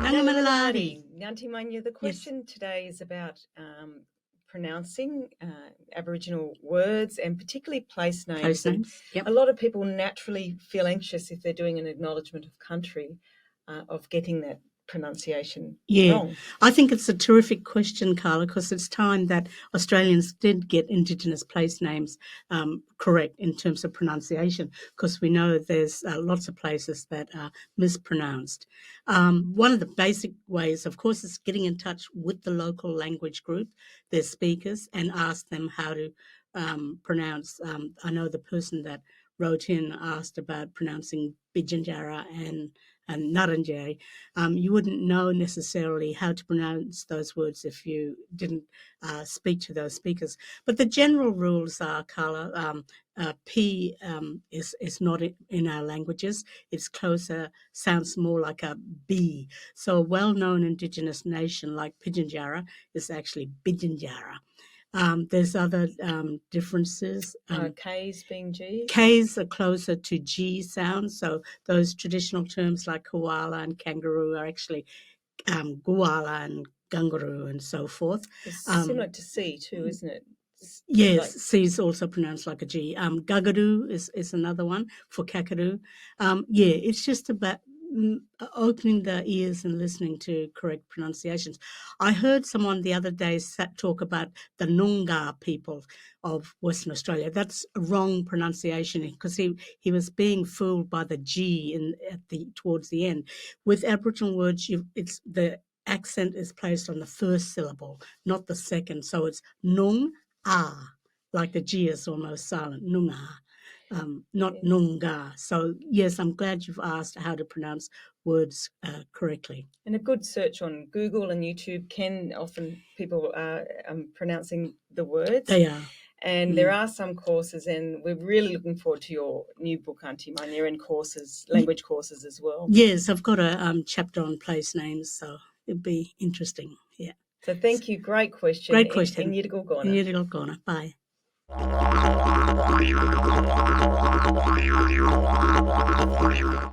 Nangamalari. Aunty Munya, the question today is about pronouncing Aboriginal words and particularly place names. Place names, yep. A lot of people naturally feel anxious if they're doing an acknowledgement of country of getting that pronunciation wrong. I think it's a terrific question, Carla, because it's time that Australians did get Indigenous place names correct in terms of pronunciation, because we know there's lots of places that are mispronounced. One of the basic ways, of course, is getting in touch with the local language group, their speakers, and ask them how to pronounce. I know the person that wrote in asked about pronouncing Bidjanjara and Narangeri. You wouldn't know necessarily how to pronounce those words if you didn't speak to those speakers. But the general rules are, Carla, P is not in our languages. It's closer, sounds more like a B. So a well-known Indigenous nation like Pitjantjatjara is actually Bidjanjara. There's other differences. K's being G's? K's are closer to G sounds, so those traditional terms like koala and kangaroo are actually guala and gungaroo and so forth. It's similar to C too, isn't it? Yes, like... C is also pronounced like a G. Gagadoo is another one for kakadu. It's just about opening the ears and listening to correct pronunciations. I heard someone the other day talk about the Noongar people of Western Australia. That's a wrong pronunciation because he was being fooled by the G towards the end. With Aboriginal words, it's the accent is placed on the first syllable, not the second. So it's Noong ah, like the G is almost silent. Noong ah. Not Noongar. So, yes, I'm glad you've asked how to pronounce words correctly. And a good search on Google and YouTube can often people are pronouncing the words. They are. And there are some courses, and we're really looking forward to your new book, Aunty Munya, and courses, language courses as well. Yes, I've got a chapter on place names, so it'll be interesting. Yeah. So thank you. Great question. Great question. Inyirgal Gona. Inyirgal Gona. Bye.